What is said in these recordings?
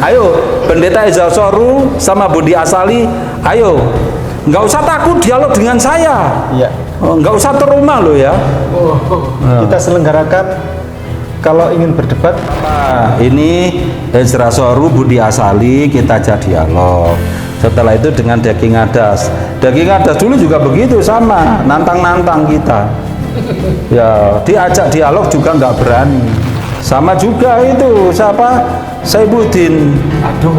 Ayo Pendeta Ezra Soru sama Budi Asali, ayo nggak usah takut dialog dengan saya. Iya. Nggak usah trauma loh ya. Kita selenggarakan kalau ingin berdebat. Ini Ezra Soru, Budi Asali, kita ajak dialog. Setelah itu dengan Daging Adas. Daging Adas dulu juga begitu, sama nantang-nantang kita. Ya, diajak dialog juga nggak berani. Sama juga itu siapa? Saibuddin. Aduh,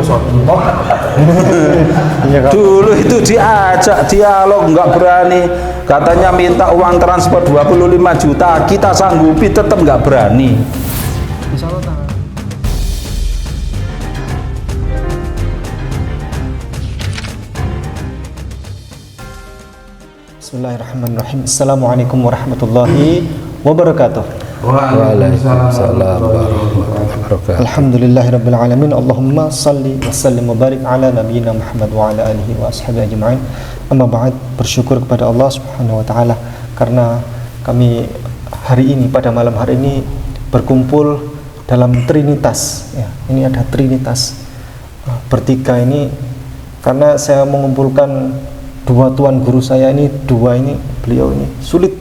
Dulu itu diajak dialog nggak berani. Katanya minta uang transport 25 juta, kita sanggupi tetap nggak berani. Bismillahirrahmanirrahim. Assalamualaikum warahmatullahi wabarakatuh. Waalaikumsalam warahmatullahi wabarakatuh. Alhamdulillahirabbil alamin. Allahumma shalli wa sallim wa barik ala nabiyyina Muhammad wa ala alihi wa ashabihi ajma'in. Amma ba'd, bersyukur kepada Allah Subhanahu wa taala karena kami hari ini, pada malam hari ini berkumpul dalam trinitas ya. Ini ada trinitas bertiga ini karena saya mengumpulkan dua tuan guru saya ini, dua ini, beliau ini sulit.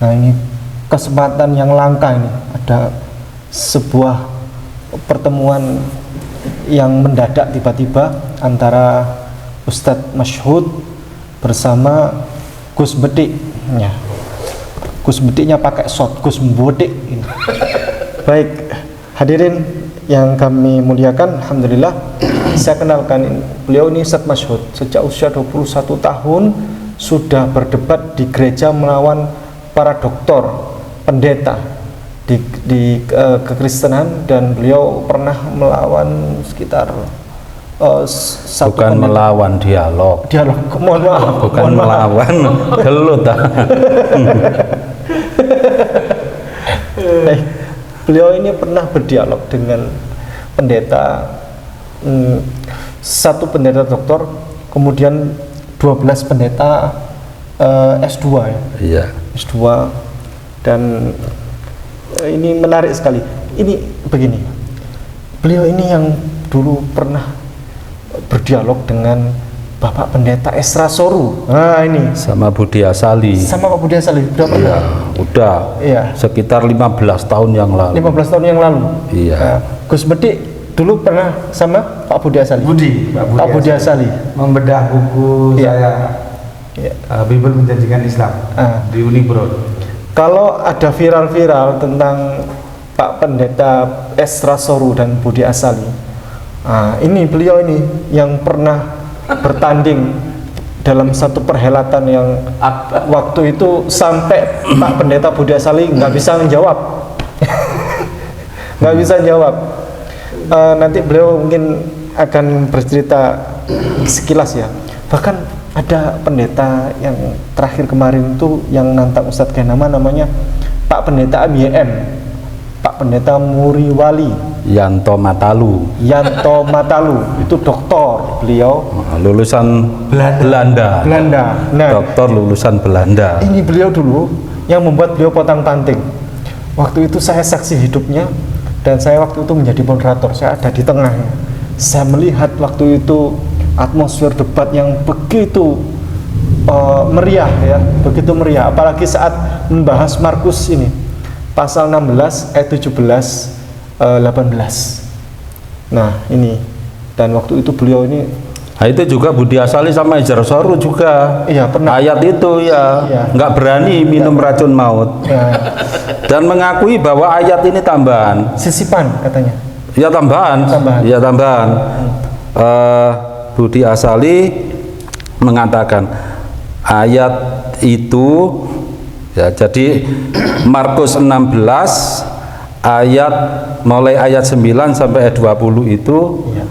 Nah, ini kesempatan yang langka ini, ada sebuah pertemuan yang mendadak tiba-tiba antara Ustadz Masyhud bersama Gus Bedik ya. Gus Bediknya pakai shot, Gus Bedik ini. Baik, hadirin yang kami muliakan, alhamdulillah saya kenalkan, beliau ini Ustadz Masyhud sejak usia 21 tahun sudah berdebat di gereja melawan para doktor pendeta di kekristenan, dan beliau pernah melawan sekitar bukan melawan, dialog, mohon maaf, bukan melawan, gelut. Beliau ini pernah berdialog dengan pendeta, satu pendeta doktor, kemudian 12 pendeta S2 ya. Iya. S2. Dan ini menarik sekali. Ini begini, beliau ini yang dulu pernah berdialog dengan Bapak Pendeta Ezra Soru. Nah, ini sama Budi Asali. Sama Pak Budi Asali udah pernah? Ya, udah. Iya. Sekitar 15 tahun yang lalu. 15 tahun yang lalu. Iya. Nah, Gus Bedik dulu pernah sama Pak Budi Asali. Pak Budi Asali membedah buku saya. Iya. Bible Menjanjikan Islam di Unibrod. Kalau ada viral-viral tentang Pak Pendeta Ezra Soru dan Budi Asali, ini beliau ini yang pernah bertanding dalam satu perhelatan yang waktu itu sampai Pak Pendeta Budi Asali nggak bisa menjawab. Nggak bisa jawab. Nanti beliau mungkin akan bercerita sekilas ya. Bahkan ada pendeta yang terakhir kemarin itu yang nantang Ustadz Kenama, namanya Pak Pendeta ABM, Pak Pendeta Muriwali Yanto Matalu. Itu doktor, beliau lulusan Belanda. Nah, Doktor lulusan Belanda. ini beliau dulu yang membuat beliau potang-panting. Waktu itu saya saksi hidupnya, dan saya waktu itu menjadi moderator, saya ada di tengahnya. Saya melihat waktu itu atmosfer debat yang begitu meriah ya, begitu meriah, apalagi saat membahas Markus ini pasal 16 ayat 17 18. Nah, ini, dan waktu itu beliau ini, nah, itu juga Budi Asali sama Ezra Soru juga. Iya, pernah. Ayat itu ya, Iya. nggak berani minum racun maut. ya, Dan mengakui bahwa ayat ini tambahan. sisipan katanya. Ya tambahan. Ya tambahan. Budi Asali mengatakan ayat itu ya, jadi Markus 16 ayat mulai ayat 9 sampai ayat 20 itu Ya.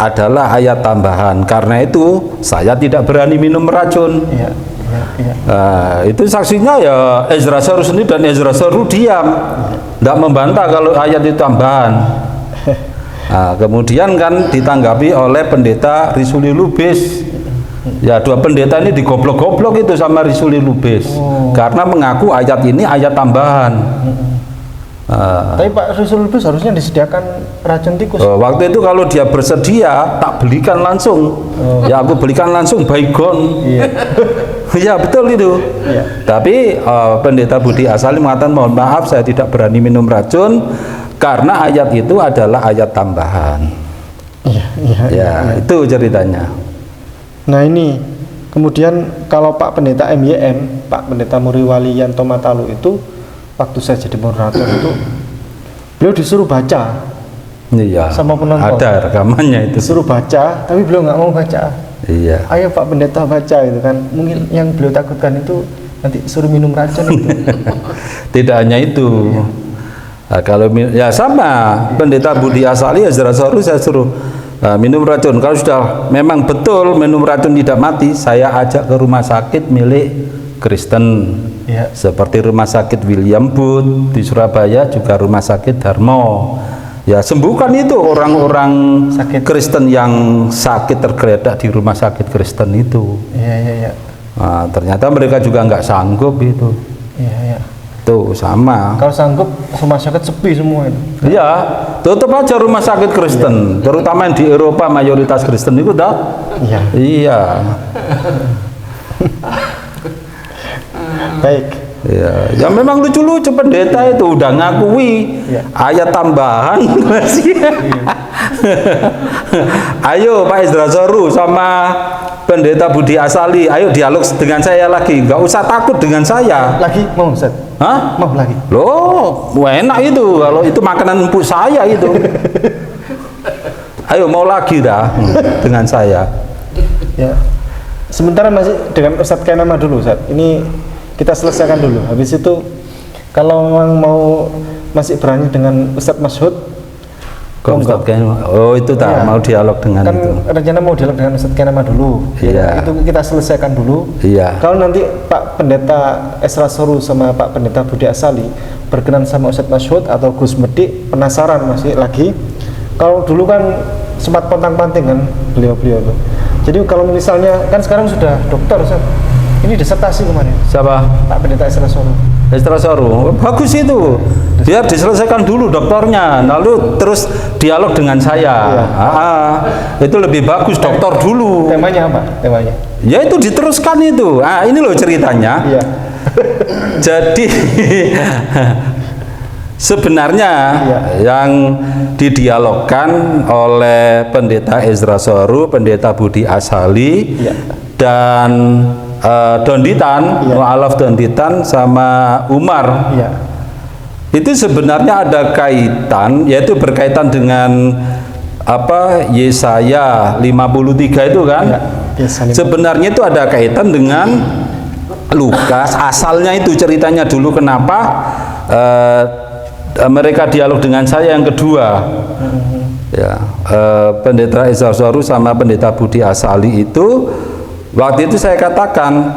adalah ayat tambahan. Karena itu saya tidak berani minum racun. Iya. Nah, itu saksinya ya Ezra Soru sendiri, dan Ezra Soru diam, tidak membantah kalau ayat itu tambahan. Nah, kemudian kan ditanggapi oleh Pendeta Risuli Lubis. Ya, dua pendeta ini digoblok-goblok itu sama Risuli Lubis, karena mengaku ayat ini ayat tambahan. Tapi Pak Rizul Lubis harusnya disediakan racun tikus. Waktu itu kalau dia bersedia tak belikan langsung. Ya aku belikan langsung baygon. Iya. Ya betul itu. Iya. Tapi Pendeta Budi Asali mengatakan mohon maaf saya tidak berani minum racun karena ayat itu adalah ayat tambahan. Ya, itu ceritanya. Nah ini kemudian kalau Pak Pendeta MYM, Pak Pendeta Muriwali Yanto Matalu itu waktu saya jadi moderator itu beliau disuruh baca. Iya. Sama penonton. Ada rekamannya itu. Disuruh baca, tapi beliau nggak mau baca. Iya. Ayo Pak Pendeta baca itu kan. Mungkin yang beliau takutkan itu nanti suruh minum racun itu. Tidak hanya itu. Nah, kalau ya sama Pendeta Budi Asali Ezra Soru saya suruh minum racun. Kalau sudah memang betul minum racun tidak mati, saya ajak ke rumah sakit milik Kristen. Ya. Seperti rumah sakit William Booth di Surabaya, juga rumah sakit Darmo. Ya sembuhkan itu orang-orang Kristen yang sakit tergeletak di rumah sakit Kristen itu. Iya. Nah, ternyata mereka juga nggak sanggup itu. Iya. Tuh sama. Kalau sanggup rumah sakit sepi semua itu. Iya, tutup aja rumah sakit Kristen, terutama yang di Eropa mayoritas Kristen itu dah. Iya. Baik. Ya memang lucu-lucu pendeta itu udah ngakui ayat tambahan masih. Ayo Pak Ezra Soru sama Pendeta Budi Asali, ayo dialog dengan saya lagi, nggak usah takut dengan saya. Lagi mau Ustaz? Hah? Mau lagi? Loh, enak itu kalau itu makanan empuk saya itu. Ayo mau lagi dah dengan saya. Ya. Sementara masih dengan Ustadz Kenama dulu Ustaz. Ini kita selesaikan dulu. Habis itu kalau memang mau masih berani dengan Ustadz Masyhud, Ustadz Kenama. Oh itu tak mau dialog dengan kan itu. Rencana mau dialog dengan Ustadz Kenama dulu. Iya. Itu kita selesaikan dulu. Iya. Kalau nanti Pak Pendeta Ezra Soru sama Pak Pendeta Budi Asali berkenan sama Ustadz Masyhud atau Gus Medik, penasaran masih lagi. Kalau dulu kan sempat pontang-panting kan beliau-beliau tuh. Jadi kalau misalnya kan sekarang sudah dokter Ustaz. Ini disertasi kemarin. Siapa? Pak Pendeta Ezra Soru. Ezra Soru. Bagus itu. Biar diselesaikan dulu dokternya, lalu terus dialog dengan saya. Itu lebih bagus dokter dulu. Temanya apa? Temanya? Ya itu diteruskan itu. Ini loh ceritanya. Iya. Jadi sebenarnya yang didialogkan oleh Pendeta Ezra Soru, Pendeta Budi Asali, dan Donditan, Mu'alaf Donditan sama Umar. Itu sebenarnya ada kaitan, yaitu berkaitan dengan apa Yesaya 53 itu kan. Sebenarnya itu ada kaitan dengan Lukas. Asalnya itu ceritanya dulu kenapa mereka dialog dengan saya yang kedua. Pendeta Ezra Soru sama Pendeta Budi Asali itu waktu itu saya katakan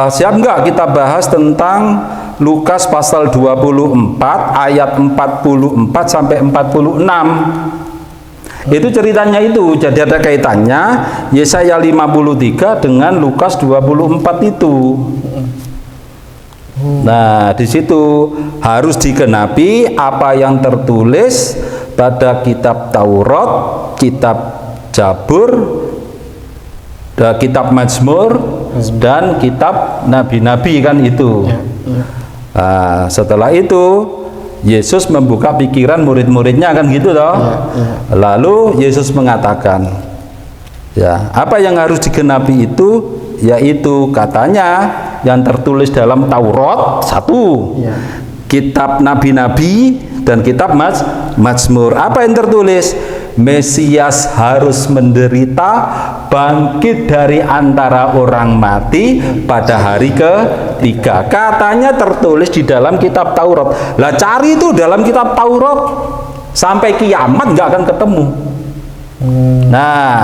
siap nggak kita bahas tentang Lukas pasal 24 ayat 44 sampai 46. Itu ceritanya itu, jadi ada kaitannya Yesaya 53 dengan Lukas 24 itu. Nah, di situ harus digenapi apa yang tertulis pada kitab Taurat, kitab Jabur, kitab Mazmur, dan kitab nabi-nabi kan itu. Nah, setelah itu Yesus membuka pikiran murid-muridnya kan gitu toh. Lalu Yesus mengatakan, apa yang harus digenapi itu, yaitu katanya yang tertulis dalam Taurat satu, kitab nabi-nabi dan kitab Mazmur. Apa yang tertulis? Mesias harus menderita, bangkit dari antara orang mati pada hari ketiga. Katanya tertulis di dalam kitab Taurat. Lah cari itu dalam kitab Taurat sampai kiamat nggak akan ketemu. Nah,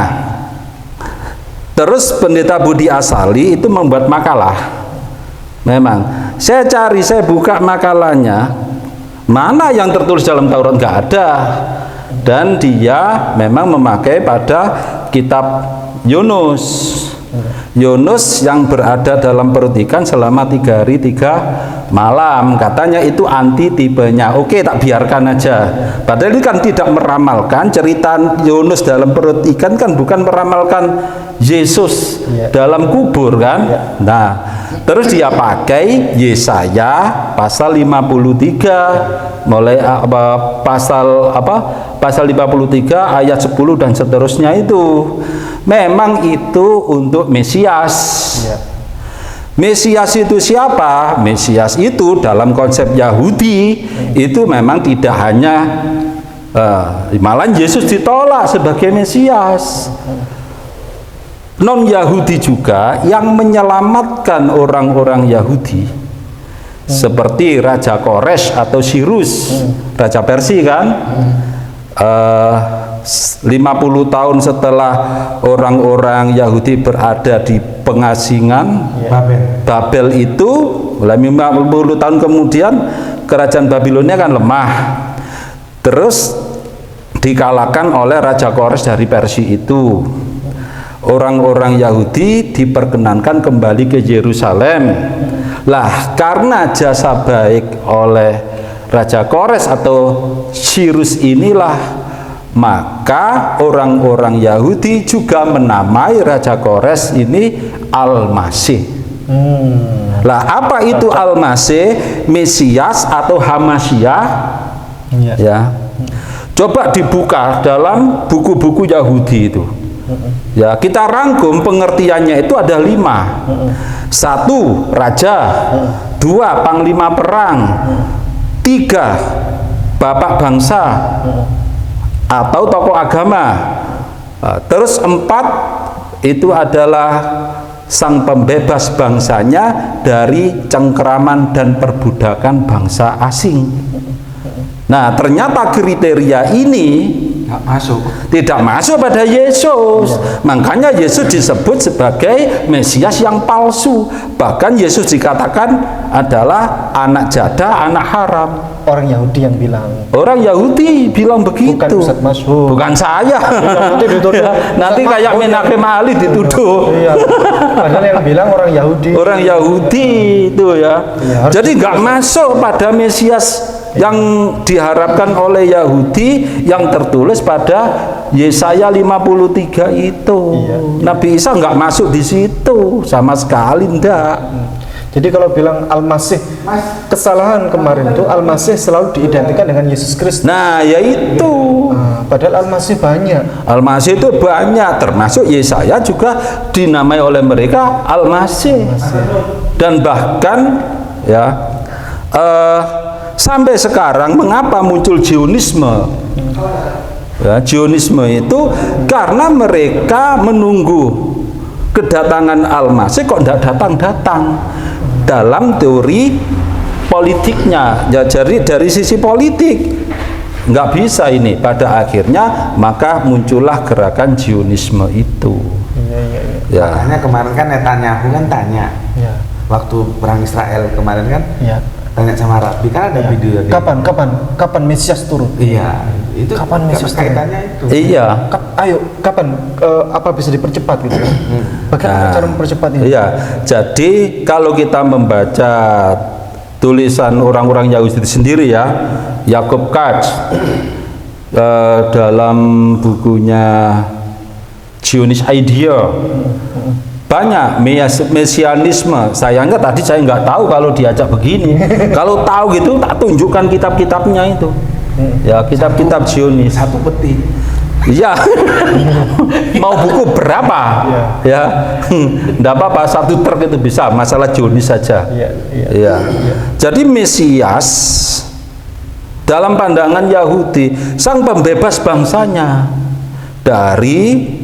terus Pendeta Budi Asali itu membuat makalah. Memang saya cari, saya buka makalahnya, mana yang tertulis dalam Taurat, nggak ada. Dan dia memang memakai pada kitab Yunus. Yunus yang berada dalam perut ikan selama 3 hari 3 malam, katanya itu anti tipenya. Oke, tak biarkan aja. Padahal ini kan tidak meramalkan cerita Yunus dalam perut ikan, kan bukan meramalkan Yesus dalam kubur kan. Nah, terus dia pakai Yesaya pasal 53 mulai pasal 53 ayat 10 dan seterusnya itu. Memang itu untuk Mesias. Mesias itu siapa? Mesias itu dalam konsep Yahudi itu memang tidak hanya malah Yesus ditolak sebagai Mesias. Non Yahudi juga yang menyelamatkan orang-orang Yahudi seperti Raja Kores atau Sirus, Raja Persia kan. 50 tahun setelah orang-orang Yahudi berada di pengasingan Babel itu, mulai 50 tahun kemudian kerajaan Babilonia kan lemah, terus dikalahkan oleh Raja Kores dari Persia itu. Orang-orang Yahudi diperkenankan kembali ke Yerusalem. Lah, karena jasa baik oleh Raja Kores atau Sirus inilah, maka orang-orang Yahudi juga menamai Raja Kores ini Al-Masih. Lah, apa itu Al-Masih? Mesias atau Hamasyiah? Ya. Coba dibuka dalam buku-buku Yahudi itu. Ya, kita rangkum pengertiannya itu ada 5. 1. Raja. 2. Panglima perang. 3. Bapak bangsa atau tokoh agama. Terus 4 itu adalah sang pembebas bangsanya dari cengkeraman dan perbudakan bangsa asing. Nah, ternyata kriteria ini tidak masuk pada Yesus. Makanya Yesus disebut sebagai Mesias yang palsu. Bahkan Yesus dikatakan adalah anak jada, anak haram. Orang Yahudi yang bilang. Orang Yahudi bilang begitu. Bukan Ustadz Masyhur. Bukan saya. Nanti kayak Menachem Ali dituduh. Iya. Padahal yang bilang orang Yahudi. Orang Yahudi itu ya. Jadi nggak masuk pada Mesias yang diharapkan oleh Yahudi yang tertulis pada Yesaya 53 itu. Nabi Isa nggak masuk di situ sama sekali, ndak. Jadi kalau bilang Al-Masih, kesalahan kemarin itu Al-Masih selalu diidentikan dengan Yesus Kristus. Nah, yaitu. Padahal Al-Masih banyak. Al-Masih itu banyak, termasuk Yesaya juga dinamai oleh mereka Al-Masih. Dan bahkan ya sampai sekarang mengapa muncul Zionisme? Ya, Zionisme itu karena mereka menunggu kedatangan Al-Masih kok tidak datang-datang. Dalam teori politiknya, ya, jadi dari sisi politik nggak bisa ini. Pada akhirnya maka muncullah gerakan Zionisme itu. Ya. Makanya kemarin kan Netanyahu kan tanya waktu perang Israel kemarin kan tanya sama Rabbi, kan ada video kapan Mesias turun? Iya, itu kapan Mesias kaitannya itu? Iya. Ayo, kapan apa bisa dipercepat gitu? Bagaimana cara mempercepat ini? Iya. Jadi kalau kita membaca tulisan orang-orang Yahudi sendiri ya, Jacob Katz dalam bukunya Zionist Idea banyak mesianisme. Sayangnya tadi saya nggak tahu kalau diajak begini. Kalau tahu gitu tak tunjukkan kitab-kitabnya itu. Ya, kitab-kitab Zionis. Satu peti. Iya. Mau buku berapa? Ya. Enggak apa-apa, 1 truk itu bisa, masalah Zionis saja. Iya. Jadi Mesias dalam pandangan Yahudi sang pembebas bangsanya dari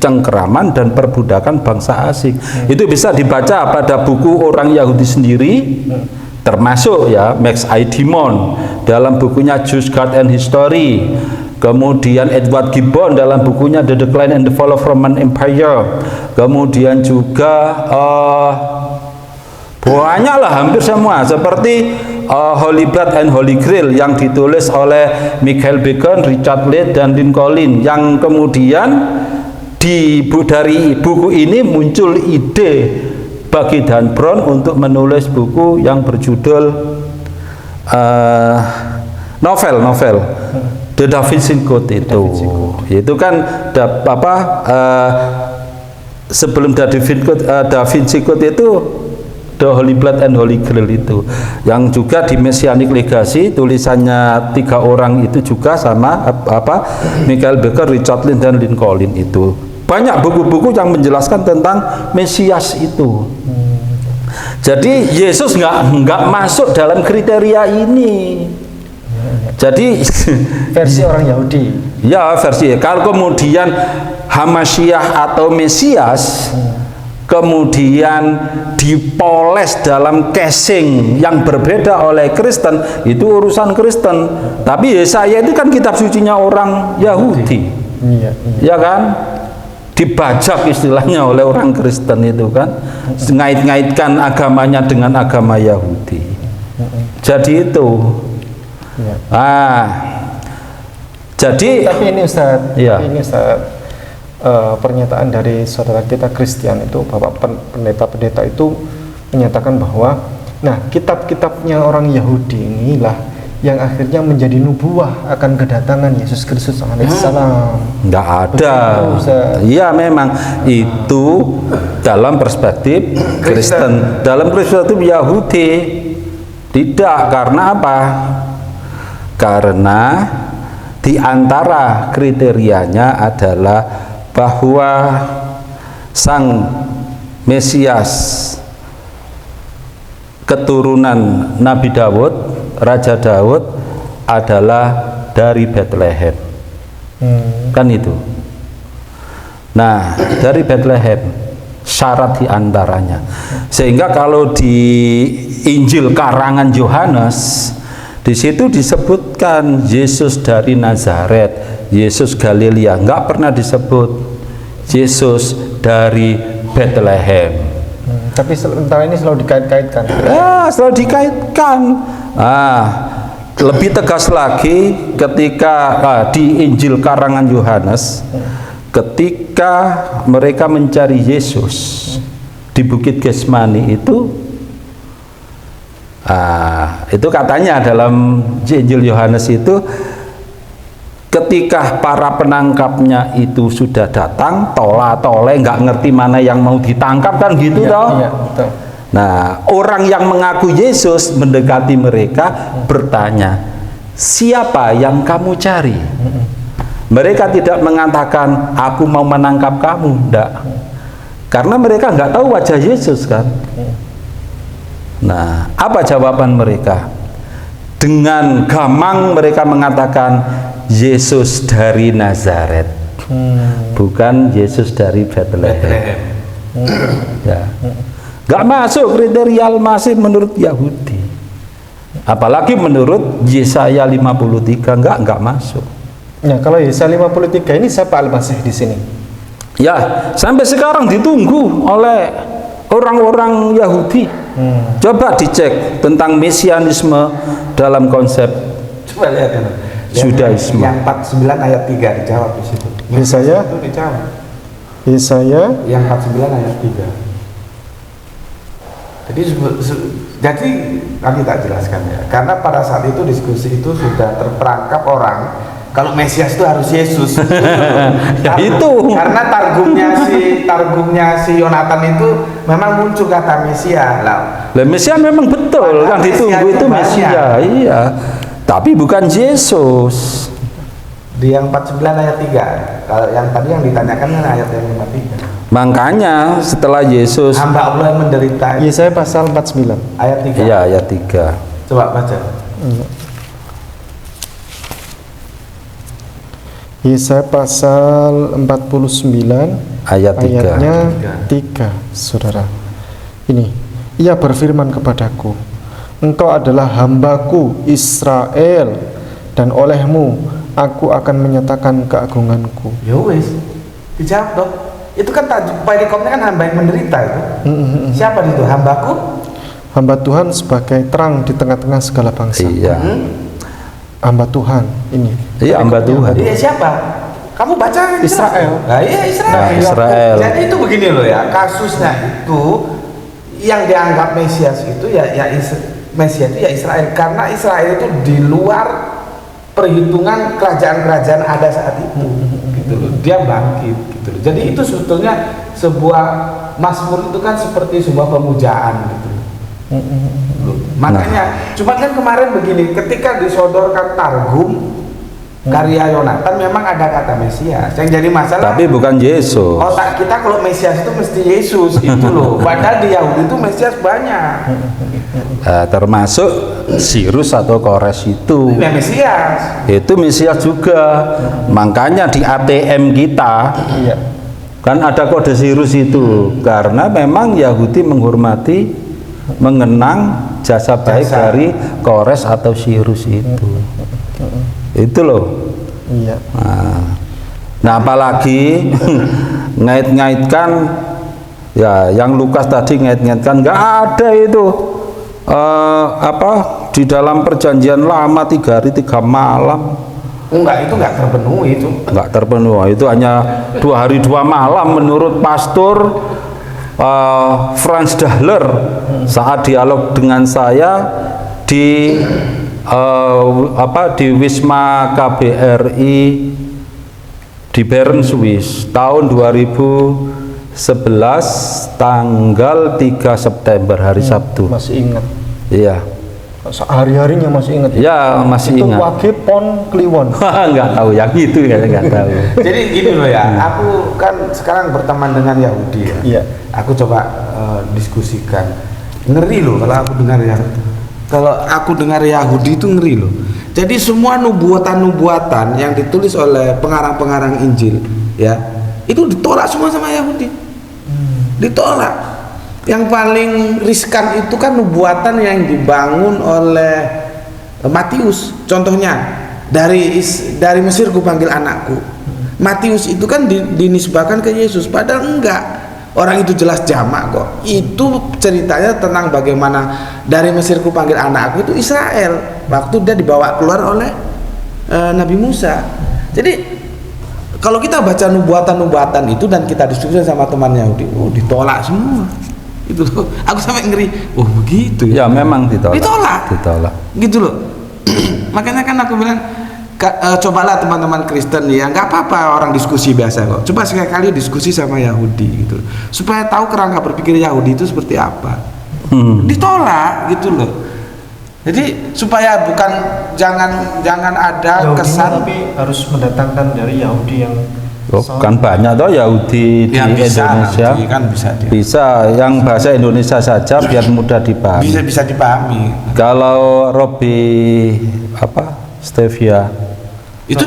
cengkeraman dan perbudakan bangsa asing. Itu bisa dibaca pada buku orang Yahudi sendiri, termasuk ya Max Aidimon dalam bukunya Jews, God and History. Kemudian Edward Gibbon dalam bukunya The Decline and the Fall of Roman Empire. Kemudian juga banyaklah, hampir semua, seperti Holy Blood and Holy Grail yang ditulis oleh Michael Bacon, Richard Leigh, dan Lynn Collins, yang kemudian dari buku ini muncul ide bagi Dan Brown untuk menulis buku yang berjudul novel The Da Vinci Code itu kan sebelum Da Vinci Code itu The Holy Blood and Holy Grail itu, yang juga di Messianic Legacy tulisannya 3 orang itu juga sama Michael Becker, Richard Lynn dan Lincoln itu. Banyak buku-buku yang menjelaskan tentang Mesias itu. Jadi Yesus nggak masuk dalam kriteria ini. Jadi versi orang Yahudi. Ya, versi. Kalau kemudian Hamasyiah atau Mesias kemudian dipoles dalam casing yang berbeda oleh Kristen, itu urusan Kristen. Tapi Yesaya itu kan kitab sucinya orang Yahudi. Ya kan? Dibajak istilahnya oleh orang Kristen itu kan, ngait-ngaitkan agamanya dengan agama Yahudi. Jadi itu. Jadi. Tapi ini Ustaz, pernyataan dari saudara kita Kristen itu, Bapak pendeta-pendeta itu menyatakan bahwa, nah kitab-kitabnya orang Yahudi inilah yang akhirnya menjadi nubuah akan kedatangan Yesus Kristus alaihissalam. Nggak ada. Iya, memang itu dalam perspektif Kristen. Dalam perspektif Yahudi tidak. Karena apa? Karena di antara kriterianya adalah bahwa Sang Mesias keturunan Nabi Daud, Raja Daud, adalah dari Bethlehem. Kan itu. Nah, dari Bethlehem syarat diantaranya. Sehingga kalau di Injil karangan Yohanes, di situ disebutkan Yesus dari Nazaret, Yesus Galilea, nggak pernah disebut Yesus dari Bethlehem. Tapi sementara ini selalu dikait-kaitkan. Selalu dikaitkan. Lebih tegas lagi ketika di Injil karangan Yohanes, ketika mereka mencari Yesus di Bukit Getsemani itu katanya dalam Injil Yohanes itu, ketika para penangkapnya itu sudah datang, tola-tole, nggak ngerti mana yang mau ditangkap kan gitu toh. Betul. Nah, orang yang mengaku Yesus mendekati mereka bertanya, siapa yang kamu cari? Mereka tidak mengatakan aku mau menangkap kamu, enggak. Karena mereka nggak tahu wajah Yesus kan. Nah, apa jawaban mereka? Dengan gamang mereka mengatakan Yesus dari Nazaret, bukan Yesus dari Bethlehem. Ya. Gak masuk kriteria Al-Masih menurut Yahudi. Apalagi menurut Yesaya 53 enggak masuk. Nah, kalau Yesaya 53 ini siapa Al-Masih di sini? Ya, sampai sekarang ditunggu oleh orang-orang Yahudi. Coba dicek tentang mesianisme dalam konsep Judaisme. Yang 49 ayat 3 dijawab di situ. Yesaya itu dijawab. Yesaya yang 49 ayat 3. Jadi kami tak jelaskan ya. Karena pada saat itu diskusi itu sudah terperangkap orang kalau Mesias itu harus Yesus. Ya itu. Karena targumnya si Yonatan itu memang muncul kata Mesias. Lah Mesias memang betul kan ditunggu itu Mesias. Iya. Tapi bukan Yesus. Di yang 49 ayat 3. Kalau yang tadi yang ditanyakan kan ayat yang 53. Makanya setelah Yesus, hamba Allah yang menderita. Yesaya pasal 49 ayat 3. Iya, ayat 3. Coba baca. Yesaya pasal 49 ayatnya 3, Saudara. Ini, ia berfirman kepadaku, engkau adalah hambaku Israel, dan olehmu aku akan menyatakan keagunganku. Ya wis, dijawab dong. Itu kan perikopnya kan hamba yang menderita itu. Siapa itu hambaku? Hamba Tuhan sebagai terang di tengah-tengah segala bangsa. Iya. Hamba Tuhan ini. Iya, hamba Tuhan. Iya, siapa? Kamu baca Israel. Nah, iya Israel. Nah, Israel. Jadi itu begini loh ya, kasusnya itu yang dianggap Mesias itu Mesias itu ya Israel, karena Israel itu di luar perhitungan kerajaan-kerajaan ada saat itu, gitu loh. Dia bangkit, gitu loh. Jadi itu sebetulnya sebuah Mazmur itu kan seperti sebuah pemujaan, gitu loh. Makanya, cuma kan kemarin begini, ketika disodorkan Targum karya Yonatan memang ada kata Mesias. Yang jadi masalah, tapi bukan Yesus. otak kita kalau Mesias itu mesti Yesus itu loh. Padahal di Yahudi itu Mesias banyak. Termasuk Sirus atau Kores itu. Ini Mesias. Itu Mesias juga. Makanya di ATM kita Iya. kan ada kode Sirus itu, karena memang Yahudi menghormati, mengenang jasa baik dari Kores atau Sirus itu. Itu loh. Iya. Nah apalagi ngait-ngaitkan ya, yang Lukas tadi ngait-ngaitkan nggak ada itu di dalam perjanjian lama 3 hari 3 malam. Enggak, itu enggak terpenuhi itu. Nggak terpenuhi, itu hanya 2 hari 2 malam menurut Pastor Franz Dahler saat dialog dengan saya di di Wisma KBRI di Bern, Swiss tahun 2011 tanggal 3 September hari Sabtu. Masih ingat. Iya. Hari-harinya masih ingat. Ya, masih itu ingat. Wage Pon Kliwon. Nggak tahu yang itu ya, nggak tahu. Jadi gini loh ya, aku kan sekarang berteman dengan Yahudi ya. Iya. Aku coba diskusikan. Ngeri loh kalau aku dengar Yahudi. Kalau aku dengar Yahudi itu ngeri loh. Jadi semua nubuatan-nubuatan yang ditulis oleh pengarang-pengarang Injil ya, itu ditolak semua sama Yahudi. Ditolak. Yang paling riskan itu kan nubuatan yang dibangun oleh Matius. Contohnya dari Mesir kupanggil anakku. Matius itu kan dinisbahkan ke Yesus, padahal enggak. Orang itu jelas jamak kok. Itu ceritanya tentang bagaimana dari Mesir kupanggil anakku itu Israel waktu dia dibawa keluar oleh Nabi Musa. Jadi kalau kita baca nubuatan-nubuatan itu dan kita diskusi sama teman Yahudi, ditolak semua. Itu loh. Aku sampai ngeri. Oh begitu ya. Ya memang ditolak. Ditolak. Gitu loh. Makanya kan aku bilang, cobalah teman-teman Kristen ya, nggak apa-apa orang diskusi biasa kok. Coba sekali-kali diskusi sama Yahudi gitu, supaya tahu kerangka berpikir Yahudi itu seperti apa. Ditolak gitu loh. Jadi supaya jangan ada Yahudi kesan. tapi harus mendatangkan dari Yahudi yang Kan banyak toh Yahudi di Indonesia. Nanti, kan bisa yang bahasa Indonesia saja biar mudah dipahami. Bisa dipahami. Kalau Robi Stevia itu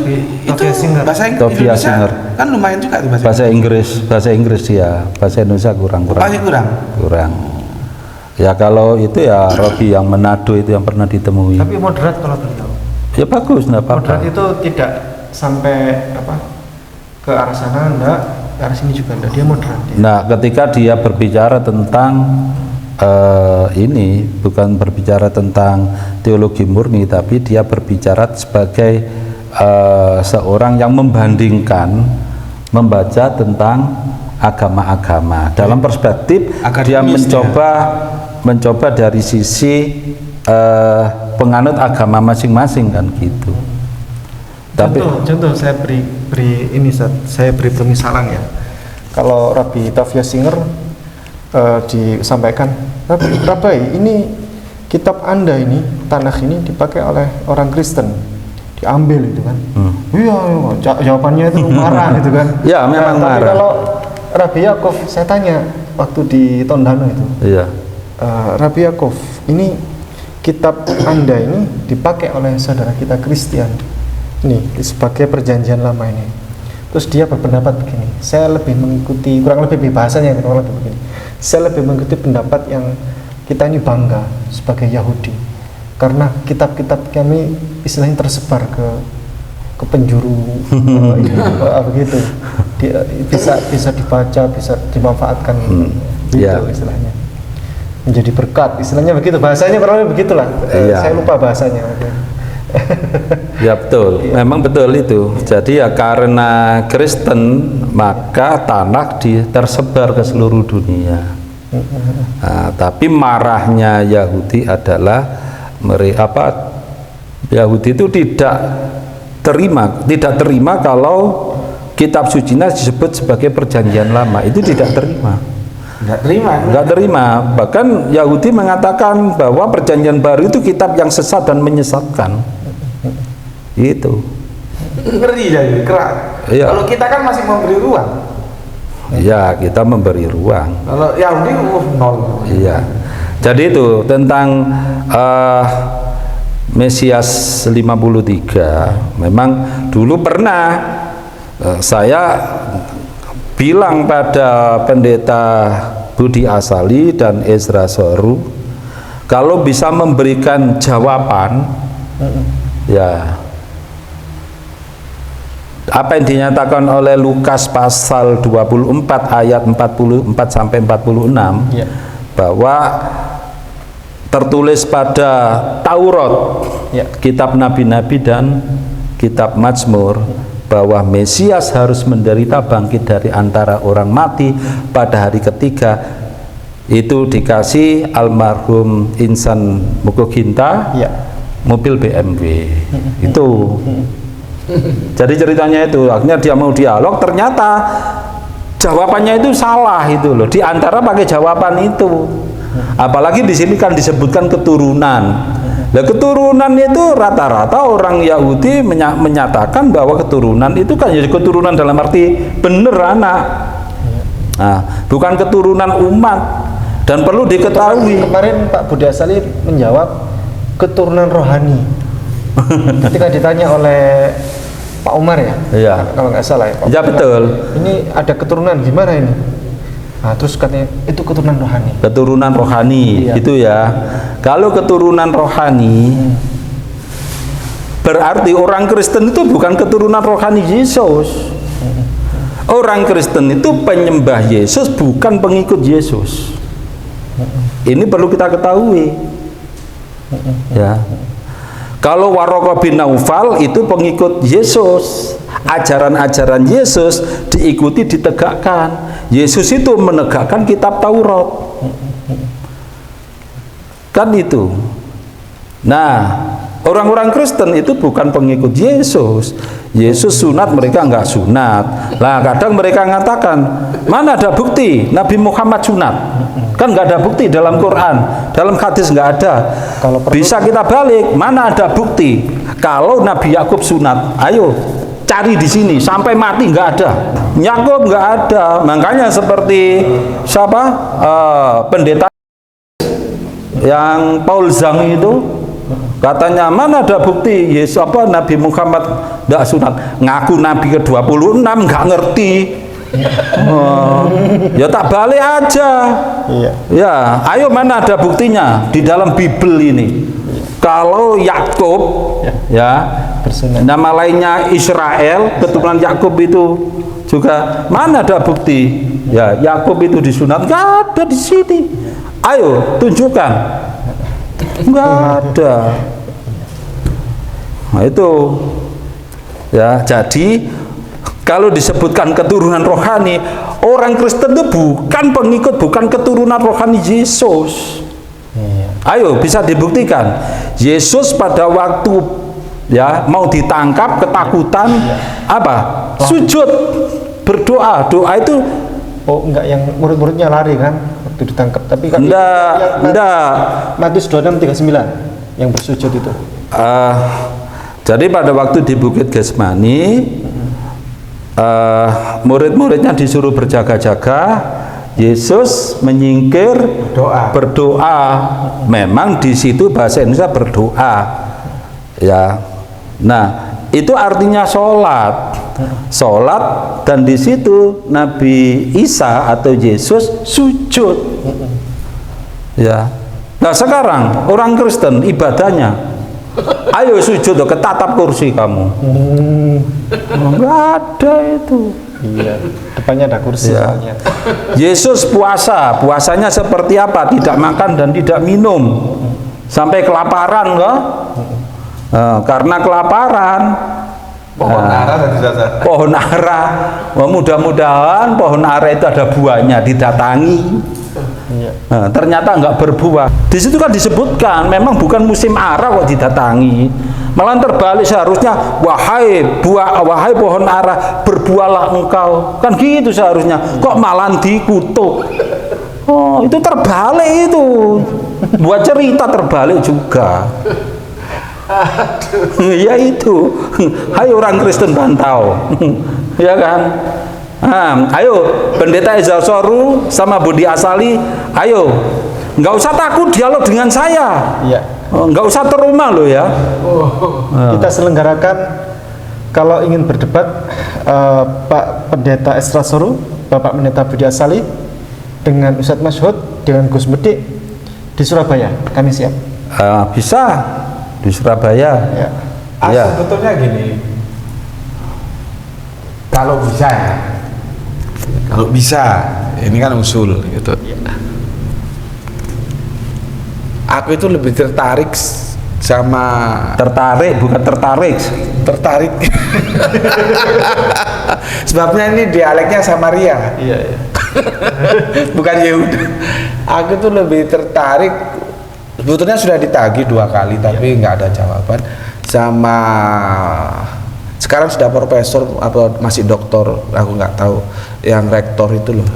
bahasa Tofia Indonesia Singer. kan lumayan juga di bahasa Inggris dia, bahasa Indonesia kurang. Ya kalau itu ya Robi yang Manado itu yang pernah ditemui. tapi moderat kalau beliau. Ya bagus, nggak Moderat apa-apa. itu tidak sampai ke arah sana, enggak, ke arah sini juga enggak, dia moderat ya. Nah, ketika dia berbicara tentang ini bukan berbicara tentang teologi murni, tapi dia berbicara sebagai seorang yang membandingkan, membaca tentang agama-agama dalam perspektif dia mencoba dari sisi penganut agama masing-masing kan gitu. Tapi contoh saya beri ini saya beri permisalan ya. Kalau Rabbi Tafia Singer disampaikan, Rabbi ini kitab Anda ini, Tanakh ini dipakai oleh orang Kristen, diambil itu kan. Iya, jawabannya itu marah gitu kan. Ya memang tapi marah. kalau Rabbi Yakov, saya tanya waktu di Tondano itu, iya. Rabbi Yakov, ini kitab Anda ini dipakai oleh saudara kita Kristen ini sebagai perjanjian lama ini. Terus dia berpendapat begini, saya lebih mengikuti, kurang lebih bahasanya kurang lebih begini, saya lebih mengikuti pendapat yang kita ini bangga sebagai Yahudi karena kitab-kitab kami istilahnya tersebar ke penjuru begitu, bisa dibaca, bisa dimanfaatkan gitu istilahnya, menjadi berkat istilahnya begitu, bahasanya kurang lebih begitulah. Saya lupa bahasanya. Ya betul, memang betul itu. Jadi ya karena Kristen maka Tanakh tersebar ke seluruh dunia. Nah, tapi marahnya Yahudi adalah Yahudi itu tidak terima kalau kitab sucinya disebut sebagai perjanjian lama. Itu tidak terima. Nggak terima. Bahkan Yahudi mengatakan bahwa perjanjian baru itu kitab yang sesat dan menyesatkan. Itu. Ngeri jadi keras. Iya. Kalau kita kan masih memberi ruang. Iya, kita memberi ruang. Kalau Yahudi nol. Iya. Jadi itu tentang Mesias 53. Memang dulu pernah saya bilang pada pendeta Budi Asali dan Ezra Soru, kalau bisa memberikan jawaban, ya apa yang dinyatakan oleh Lukas pasal 24 ayat 44 sampai 46, Ya. bahwa tertulis pada Taurat, Ya. kitab nabi-nabi dan kitab Mazmur, bahwa Mesias harus menderita bangkit dari antara orang mati pada hari ketiga. Itu dikasih almarhum Insan Mukoginta, Ya. mobil BMW. Itu jadi ceritanya itu, akhirnya dia mau dialog, ternyata jawabannya itu salah itu loh, di antara pakai jawaban itu. Apalagi di sini kan disebutkan keturunan. Nah, keturunan itu rata-rata orang Yahudi menyatakan bahwa keturunan itu kan jadi keturunan dalam arti bener anak. Nah, bukan keturunan umat. Dan perlu diketahui, Kemarin Pak Budi Asali menjawab keturunan rohani. Ketika ditanya oleh Pak Umar ya, Iya. kalau nggak salah ya, Pak Ya, Umar, betul. ini ada keturunan gimana ini? Nah, terus katanya itu keturunan rohani. keturunan rohani. Iya. Itu ya. Kalau keturunan rohani berarti orang Kristen itu bukan keturunan rohani Yesus. Orang Kristen itu penyembah Yesus, bukan pengikut Yesus. Ini perlu kita ketahui. Ya. Kalau Waraqah bin Naufal itu pengikut Yesus, ajaran-ajaran Yesus diikuti, ditegakkan. Yesus itu menegakkan kitab Taurat, kan itu. Nah, orang-orang Kristen itu bukan pengikut Yesus. Yesus sunat, mereka nggak sunat. Lah kadang mereka mengatakan, mana ada bukti Nabi Muhammad sunat? Kan nggak ada bukti dalam Quran, dalam hadis nggak ada. Kalau perlu- Bisa kita balik, mana ada bukti kalau Nabi Yakub sunat? Ayo cari di sini sampai mati, nggak ada. Yakub nggak ada. Makanya seperti siapa, pendeta yang Paul Zhang itu katanya, mana ada bukti Yesus Nabi Muhammad nggak sunat? Ngaku Nabi ke-26, nggak ngerti. Ya tak balik aja. Iya. Ya, ayo mana ada buktinya di dalam Bible ini? Kalau Yakub, ya, Bersunat. nama lainnya Israel, keturunan Yakub itu juga, mana ada bukti? Ya, Yakub itu disunat, nggak ada di sini. Ayo tunjukkan, nggak ada. Nah itu, ya. Jadi kalau disebutkan keturunan rohani, orang Kristen itu bukan pengikut, bukan keturunan rohani Yesus. Iya. Ayo bisa dibuktikan. Yesus pada waktu ya mau ditangkap, ketakutan, apa? Sujud, berdoa. Doa itu Oh, enggak, yang murid-muridnya lari kan waktu ditangkap, tapi kan enggak. Matius 26:39 yang bersujud itu. Jadi pada waktu di Bukit Getsemani, murid-muridnya disuruh berjaga-jaga, Yesus menyingkir, berdoa. Memang di situ bahasa Indonesia berdoa, ya. Nah, itu artinya sholat, dan di situ Nabi Isa atau Yesus sujud, ya. Nah sekarang orang Kristen ibadahnya, ayo sujud ke tatap kursi kamu. Nggak ada itu. Iya, depannya ada kursi Ya. soalnya. Yesus puasanya seperti apa? Tidak makan dan tidak minum sampai kelaparan, kok? Karena kelaparan. Pohon ara tadi saja. Pohon ara. Mudah-mudahan pohon ara itu ada buahnya, didatangi. Iya. Nah, ternyata nggak berbuah. Di situ kan disebutkan memang bukan musim ara kok didatangi. Malah terbalik seharusnya wahai pohon ara berbuahlah engkau. Kan gitu seharusnya. Kok malah dikutuk. Oh, itu terbalik itu. Buat cerita terbalik juga. Ya itu. Hai orang Kristen Bantau. Ya kan? Nah, ayo Pendeta Ezal Soru sama Budi Asali, ayo nggak usah takut dialog dengan saya. Iya. Nggak usah terumah loh ya. Kita selenggarakan kalau ingin berdebat Pak Pendeta Ezal Soru, Bapak Pendeta Budi Asali dengan Ustadz Masyhud dengan Gus Medik di Surabaya, kami siap. Bisa di Surabaya. Ya. Ya. Sebetulnya gini, kalau bisa ya, kalau bisa, ini kan usul gitu. Aku itu lebih tertarik sama Tertarik bukan tertarik. tertarik. Sebabnya ini dialeknya Samaria. Iya. Bukan Yehuda. Aku tuh lebih tertarik, sebetulnya sudah ditagih 2 kali tapi nggak ada jawaban, sama sekarang sudah profesor atau masih doktor, aku nggak tahu, yang rektor itu loh,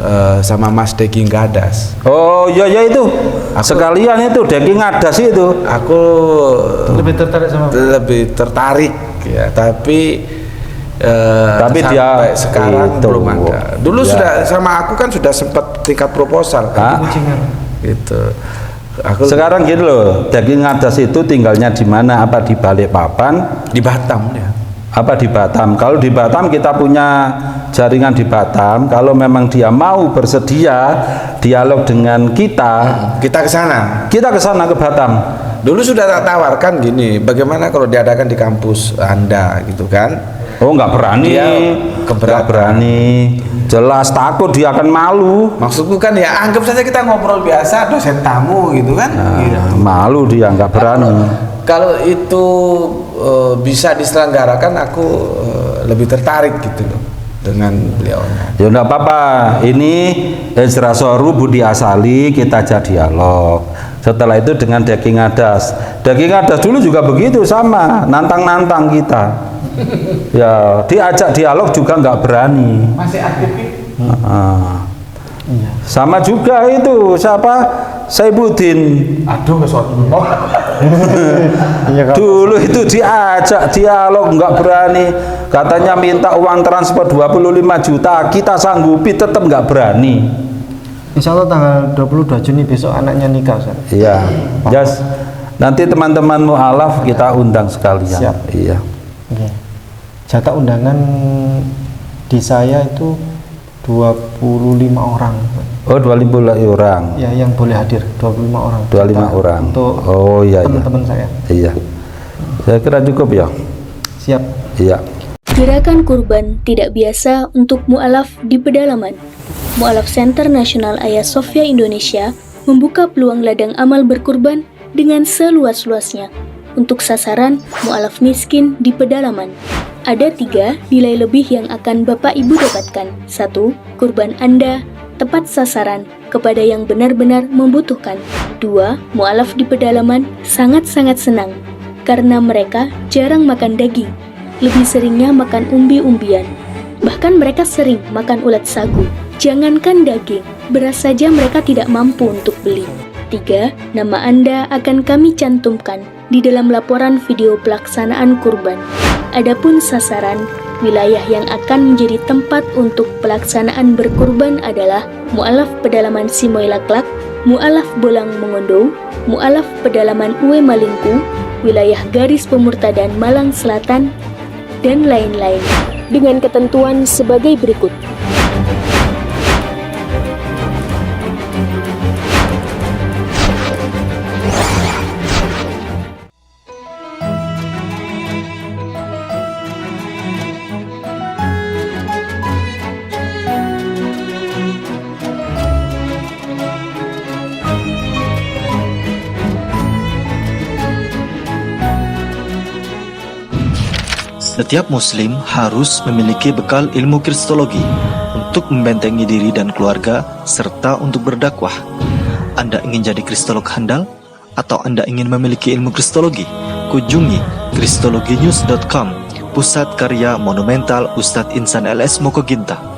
sama Mas Daging Gadas. Oh iya ya itu. Sekalian itu Daging Gadas itu. Aku Lebih tertarik sama lebih tertarik ya, tapi dia sampai sekarang itu. belum ada. Dulu Ya. sudah sama aku kan sudah sempat tingkat proposal kan, gitu. Aku Sekarang gitu loh, Daging Gadas itu tinggalnya di mana? Apa di Balikpapan? di Batam ya. Apa di Batam? Kalau di Batam kita punya jaringan di Batam. Kalau memang dia mau bersedia dialog dengan kita, Kita ke sana. kita ke sana ke Batam. Dulu sudah tak tawarkan gini, bagaimana kalau diadakan di kampus Anda gitu kan? Oh nggak berani, Dia nggak keberatan. berani. Jelas takut dia akan malu. Maksudku kan ya anggap saja kita ngobrol biasa, dosen tamu gitu kan? Gitu. Malu dia nggak berani. Kalau itu bisa diselenggarakan, aku lebih tertarik gitu loh dengan beliaunya. Ya enggak apa-apa. Ini Ezra Soru Budi Asali kita ajak dialog. Setelah itu dengan Daging Gadas. Daging Gadas dulu juga begitu sama, nantang-nantang kita. Ya, diajak dialog juga nggak berani. Masih aktif? Iya. Sama juga itu siapa? Saibuddin. Aduh, kesuatu. Iya, Kak. Dulu itu diajak dialog nggak berani. Katanya minta uang transport 25 juta, kita sanggupi tetap nggak berani. Insya Allah tanggal 22 Juni besok anaknya nikah, Ustaz. Iya, Jas. Nanti teman-teman mu'alaf kita undang sekalian. Siap. Iya. Oke. Jatah undangan di saya itu 25 orang. Oh, 25 orang. Ya, yang boleh hadir 25 orang. 25 Jatah orang. Untuk Oh iya iya. teman-teman saya. Iya. Saya kira cukup ya. Siap. Iya. Gerakan kurban tidak biasa untuk mu'alaf di pedalaman. Mu'alaf Center Nasional Ayah Sofia Indonesia membuka peluang ladang amal berkurban dengan seluas-luasnya untuk sasaran mu'alaf miskin di pedalaman. Ada 3 nilai lebih yang akan Bapak Ibu dapatkan. 1. Kurban Anda tepat sasaran kepada yang benar-benar membutuhkan. 2. Mu'alaf di pedalaman sangat-sangat senang karena mereka jarang makan daging, lebih seringnya makan umbi-umbian. Bahkan mereka sering makan ulat sagu. Jangankan daging, beras saja mereka tidak mampu untuk beli. 3. Nama Anda akan kami cantumkan di dalam laporan video pelaksanaan kurban. Adapun sasaran, wilayah yang akan menjadi tempat untuk pelaksanaan berkurban adalah Mu'alaf Pedalaman Simoylaklak, Mu'alaf Bolang Mongondo, Mu'alaf Pedalaman Uwe Malingku, wilayah garis pemurtadan Malang Selatan, dan lain-lain, dengan ketentuan sebagai berikut. Setiap muslim harus memiliki bekal ilmu kristologi untuk membentengi diri dan keluarga serta untuk berdakwah. Anda ingin jadi kristolog handal? Atau Anda ingin memiliki ilmu kristologi? Kunjungi kristologinews.com, pusat karya monumental Ustadz Insan LS Mokoginta.